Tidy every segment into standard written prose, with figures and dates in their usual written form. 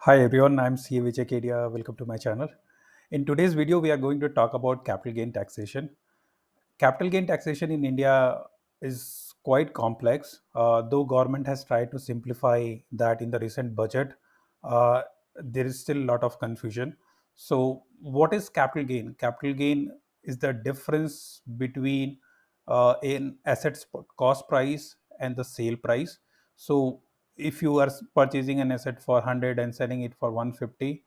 Hi everyone, I'm CA Vijay Kedia. Welcome to my channel. In today's video, we are going to talk about capital gain taxation. Capital gain taxation in India is quite complex. Though government has tried to simplify that in the recent budget, uh, there is still a lot of confusion. So, what is capital gain? Capital gain is the difference between an asset's cost price and the sale price. So, if you are purchasing an asset for 100 and selling it for 150,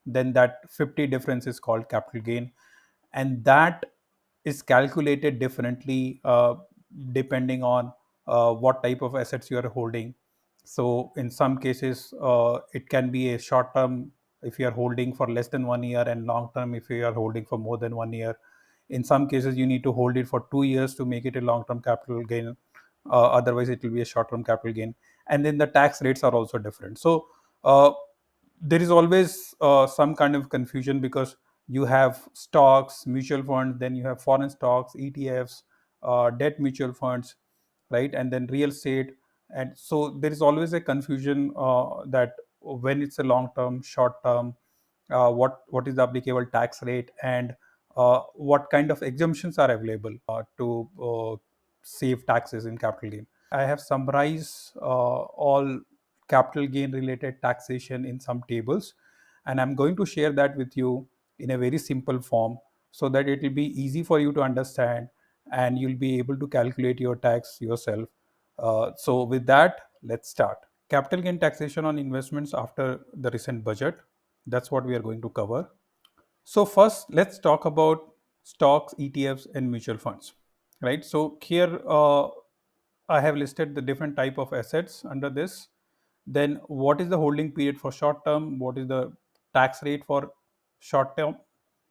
then that 50 difference is called capital gain, and that is calculated differently depending on what type of assets you are holding. So in some cases, it can be a short term if you are holding for less than 1 year, and long term if you are holding for more than 1 year. In some cases, you need to hold it for 2 years to make it a long term capital gain. Otherwise, it will be a short term capital gain. And then the tax rates are also different. So uh, there is always some kind of confusion because you have stocks, mutual funds, then you have foreign stocks, ETFs, debt mutual funds, right? And then real estate. And so there is always a confusion that when it's a long term, short term, what is the applicable tax rate, and what kind of exemptions are available to save taxes in capital gain. I have summarized all capital gain related taxation in some tables, and I'm going to share that with you in a very simple form so that it will be easy for you to understand and you'll be able to calculate your tax yourself. So, with that, let's start. Capital gain taxation on investments after the recent budget. That's what we are going to cover. So first, let's talk about stocks, ETFs, and mutual funds. Right. So here I have listed the different type of assets under this. Then what is the holding period for short term? What is the tax rate for short term?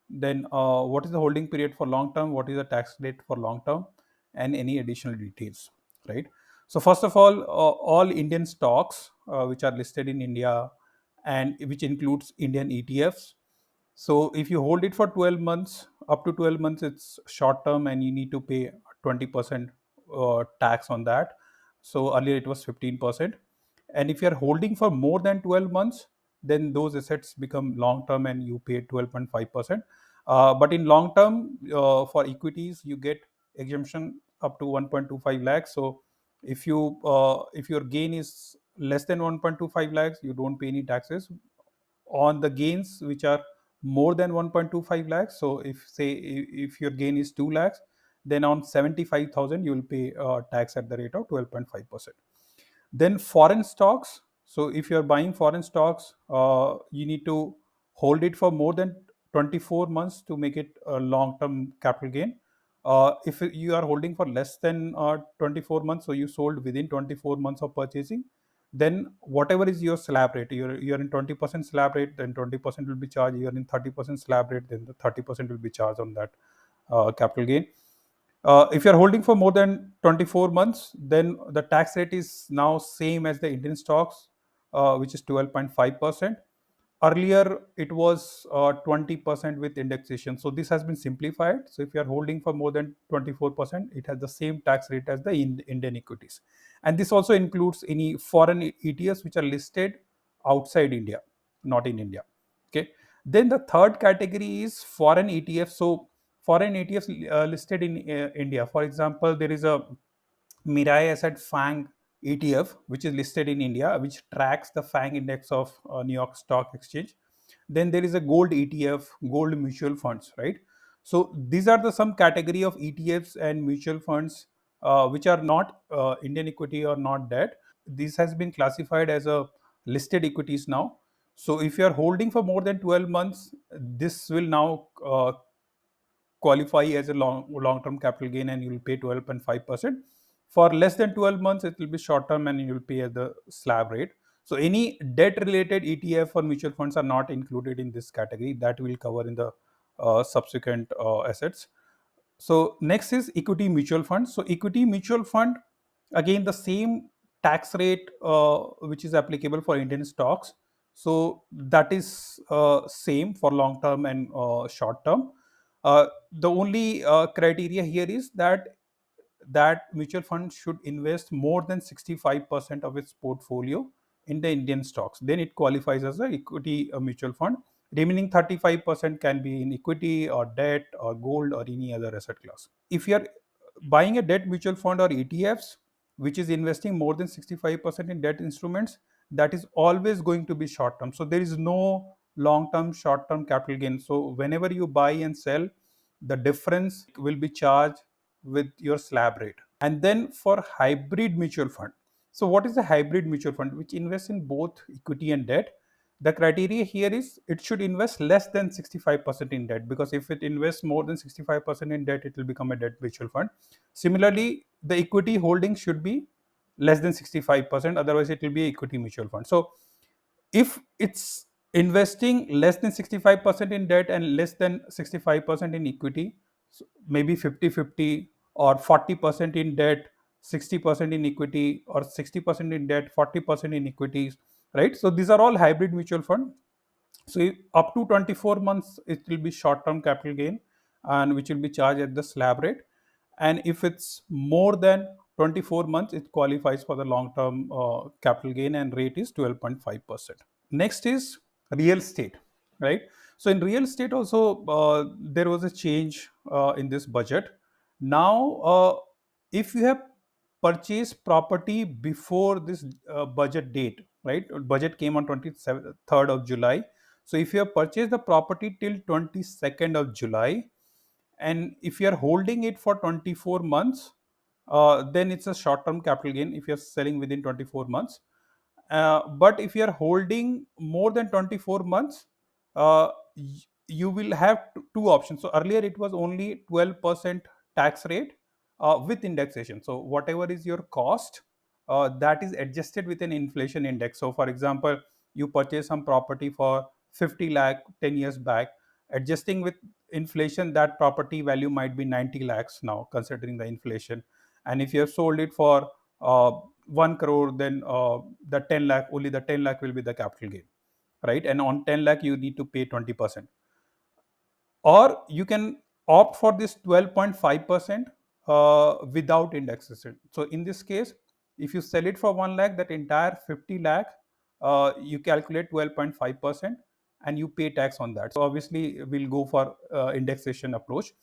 Then what is the holding period for long term? What is the tax rate for long term? And any additional details. Right. So first of all Indian stocks which are listed in India and which includes Indian ETFs. So if you hold it for 12 months, up to 12 months, it's short term and you need to pay 20% tax on that. So earlier it was 15%. And if you're holding for more than 12 months, then those assets become long term and you pay 12.5%. But in long term, for equities, you get exemption up to 1.25 lakhs. So if your gain is less than 1.25 lakhs, you don't pay any taxes on the gains which are more than 1.25 lakhs. So if say if your gain is 2 lakhs, then on 75,000 you will pay tax at the rate of 12.5%. Then foreign stocks. So if you are buying foreign stocks, you need to hold it for more than 24 months to make it a long term capital gain. If you are holding for less than 24 months, so you sold within 24 months of purchasing, then whatever is your slab rate, you're in 20% slab rate, then 20% will be charged. You're in 30% slab rate, then the 30% will be charged on that capital gain. If you're holding for more than 24 months, then the tax rate is now same as the Indian stocks, which is 12.5%. Earlier, it was 20% with indexation. So this has been simplified. So if you are holding for more than 24%, it has the same tax rate as the Indian equities. And this also includes any foreign ETFs which are listed outside India, not in India. Okay. Then the third category is foreign ETFs. So foreign ETFs listed in India. For example, there is a Mirai Asset FANG ETF, which is listed in India, which tracks the FANG index of New York Stock Exchange. Then there is a gold ETF, gold mutual funds, right? So these are the some category of ETFs and mutual funds which are not Indian equity or not debt. This has been classified as a listed equities now. So if you are holding for more than 12 months, this will now qualify as a long term capital gain and you will pay 12.5%. For less than 12 months, it will be short term and you will pay at the slab rate. So any debt related ETF or mutual funds are not included in this category. That will cover in the subsequent assets. So next is equity mutual fund. So equity mutual fund, again the same tax rate which is applicable for Indian stocks. So that is same for long term and short term. The only criteria here is that mutual fund should invest more than 65% of its portfolio in the Indian stocks, then it qualifies as a equity mutual fund. Remaining 35% can be in equity or debt or gold or any other asset class. If you are buying a debt mutual fund or ETFs, which is investing more than 65% in debt instruments, that is always going to be short term. So there is no long term, short term capital gain. So whenever you buy and sell, the difference will be charged with your slab rate. And then for hybrid mutual fund. So what is a hybrid mutual fund? Which invests in both equity and debt. The criteria here is it should invest less than 65% in debt, because if it invests more than 65% in debt, it will become a debt mutual fund. Similarly, the equity holding should be less than 65%, otherwise it will be equity mutual fund. So if it's investing less than 65% in debt and less than 65% in equity, so maybe 50-50 or 40% in debt, 60% in equity, or 60% in debt, 40% in equities, right? So these are all hybrid mutual fund. So up to 24 months, it will be short term capital gain, and which will be charged at the slab rate. And if it's more than 24 months, it qualifies for the long term capital gain, and rate is 12.5%. Next is real estate, right? So in real estate also, there was a change in this budget. Now, if you have purchased property before this budget date, right? Budget came on 23rd of July. So if you have purchased the property till 22nd of July, and if you are holding it for 24 months, then it's a short term capital gain if you're selling within 24 months. But if you are holding more than 24 months, you will have two options. So earlier it was only 12% tax rate with indexation. So whatever is your cost, that is adjusted with an inflation index. So for example, you purchase some property for 50 lakh 10 years back, adjusting with inflation, that property value might be 90 lakhs now, considering the inflation. And if you have sold it for 1 crore, then the 10 lakh, only the 10 lakh will be the capital gain, right? And on 10 lakh, you need to pay 20%. Or you can opt for this 12.5% without indexation. So in this case, if you sell it for 1 lakh, that entire 50 lakh, you calculate 12.5% and you pay tax on that. So obviously we'll go for indexation approach.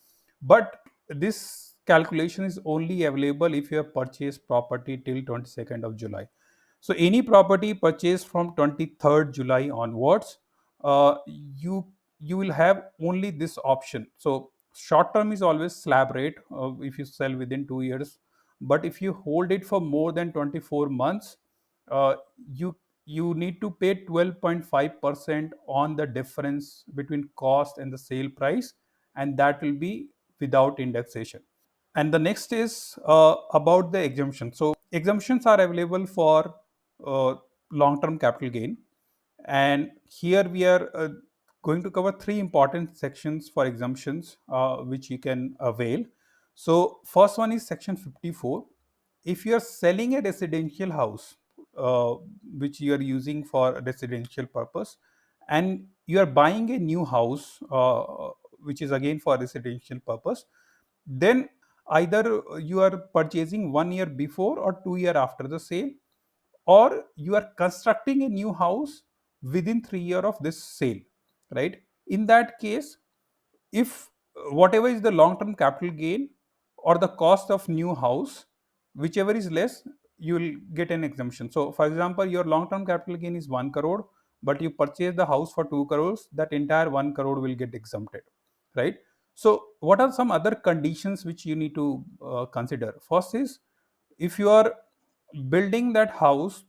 But this calculation is only available if you have purchased property till 22nd of July. So any property purchased from 23rd July onwards, you will have only this option. So short term is always slab rate if you sell within 2 years, but if you hold it for more than 24 months, uh, you you need to pay 12.5% on the difference between cost and the sale price, and that will be without indexation. And the next is about the exemption. So exemptions are available for uh, long term capital gain, and here we are going to cover three important sections for exemptions which you can avail. So first one is section 54. If you are selling a residential house uh, which you are using for residential purpose, and you are buying a new house which is again for residential purpose, then either you are purchasing 1 year before or 2 year after the sale, or you are constructing a new house within 3 year of this sale, right? In that case, if whatever is the long term capital gain or the cost of new house, whichever is less, you will get an exemption. So for example, your long term capital gain is 1 crore, but you purchase the house for 2 crores, that entire 1 crore will get exempted, right? So what are some other conditions which you need to consider? First is, if you are building that house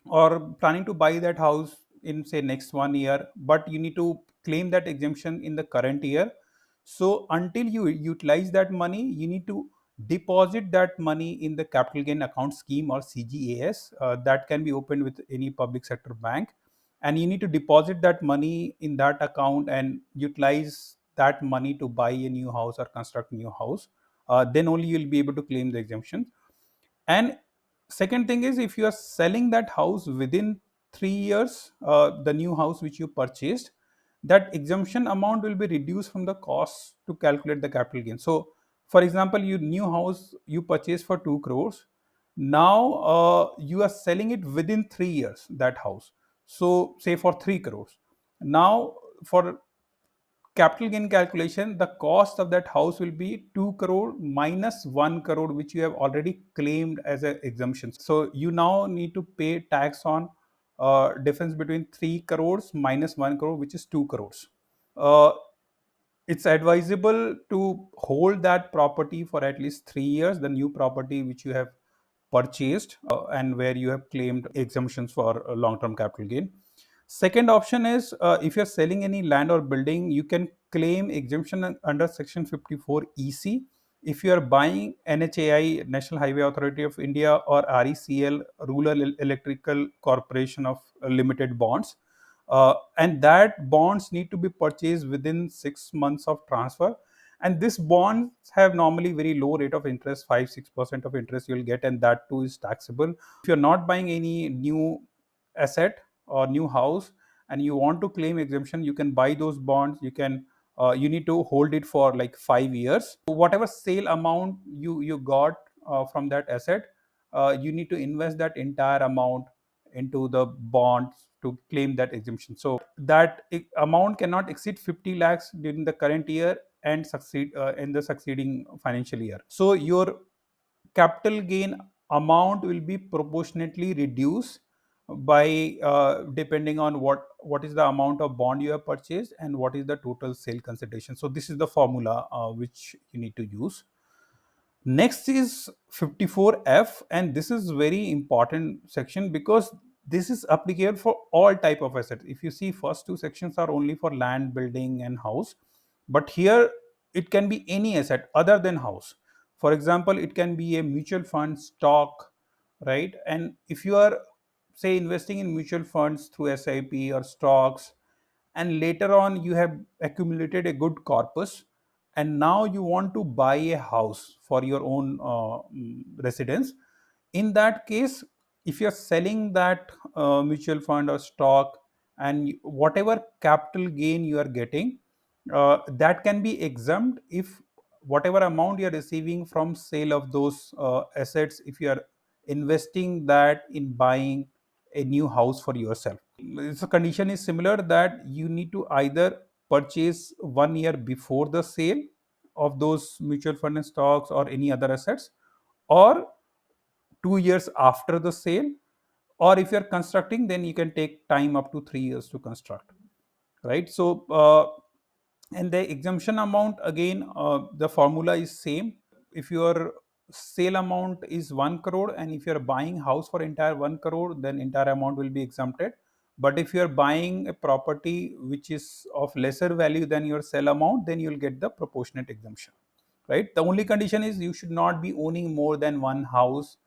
or planning to buy that house in say next 1 year, but you need to claim that exemption in the current year. So until you utilize that money, you need to deposit that money in the capital gain account scheme or CGAS, that can be opened with any public sector bank, and you need to deposit that money in that account and utilize that money to buy a new house or construct a new house. Then only you will be able to claim the exemption. And second thing is, if you are selling that house within 3 years, the new house which you purchased, that exemption amount will be reduced from the cost to calculate the capital gain. So for example, your new house you purchased for 2 crores, Now you are selling it within 3 years, that house. So say for 3 crores. Now for capital gain calculation, the cost of that house will be 2 crore minus 1 crore, which you have already claimed as an exemption. So you now need to pay tax on difference between 3 crores minus 1 crore, which is 2 crores. Uh, it's advisable to hold that property for at least 3 years, the new property which you have purchased and where you have claimed exemptions for long term capital gain. Second option is if you're selling any land or building, you can claim exemption under Section 54 EC. If you are buying NHAI, National Highway Authority of India, or RECL, Rural Electrical Corporation of Limited bonds, and that bonds need to be purchased within 6 months of transfer. And this bonds have normally very low rate of interest, 5-6% of interest you'll get, and that too is taxable. If you're not buying any new asset or new house and you want to claim exemption, you can buy those bonds. You need to hold it for like 5 years. Whatever sale amount you got from that asset, you need to invest that entire amount into the bonds to claim that exemption. So that amount cannot exceed 50 lakhs during the current year and succeed in the succeeding financial year. So your capital gain amount will be proportionately reduced by depending on what is the amount of bond you have purchased and what is the total sale consideration. So this is the formula which you need to use. Next is 54F, and this is very important section because this is applicable for all type of assets. If you see, first two sections are only for land, building and house, but here it can be any asset other than house. For example, it can be a mutual fund, stock, right? And if you are, say, investing in mutual funds through SIP or stocks, and later on you have accumulated a good corpus, and now you want to buy a house for your own residence. In that case, if you're selling that mutual fund or stock, and whatever capital gain you are getting, that can be exempt if whatever amount you are receiving from sale of those assets, if you are investing that in buying a new house for yourself. The condition is similar, that you need to either purchase 1 year before the sale of those mutual fund and stocks or any other assets, or 2 years after the sale, or if you're constructing, then you can take time up to 3 years to construct, right? So and the exemption amount, again, the formula is same. If your sale amount is 1 crore and if you're buying house for entire 1 crore, then entire amount will be exempted. But if you're buying a property which is of lesser value than your sale amount, then you'll get the proportionate exemption, right? The only condition is you should not be owning more than one house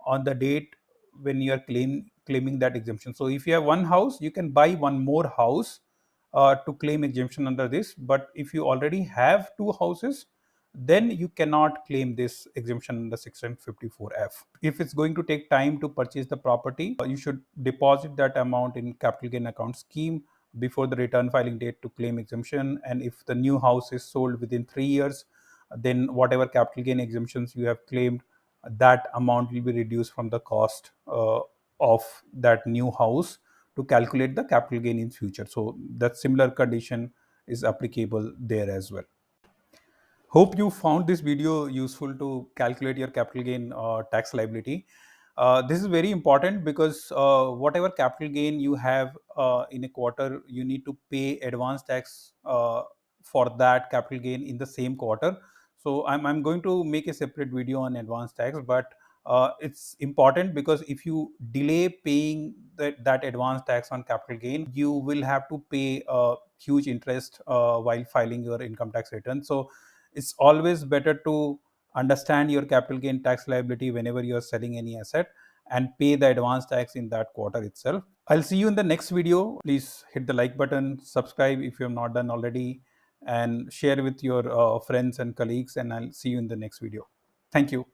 on the date when you are claiming that exemption. So if you have one house, you can buy one more house to claim exemption under this. But if you already have two houses, then you cannot claim this exemption under Section 54F. If it's going to take time to purchase the property, you should deposit that amount in capital gain account scheme before the return filing date to claim exemption. And if the new house is sold within 3 years, then whatever capital gain exemptions you have claimed, that amount will be reduced from the cost of that new house to calculate the capital gain in future. So that similar condition is applicable there as well. Hope you found this video useful to calculate your capital gain tax liability. This is very important because whatever capital gain you have in a quarter, you need to pay advance tax for that capital gain in the same quarter. So I'm going to make a separate video on advance tax, but it's important because if you delay paying that advance tax on capital gain, you will have to pay huge interest while filing your income tax return. So it's always better to understand your capital gain tax liability whenever you are selling any asset and pay the advance tax in that quarter itself. I'll see you in the next video. Please hit the like button, subscribe if you have not done already, and share with your friends and colleagues, and I'll see you in the next video. Thank you.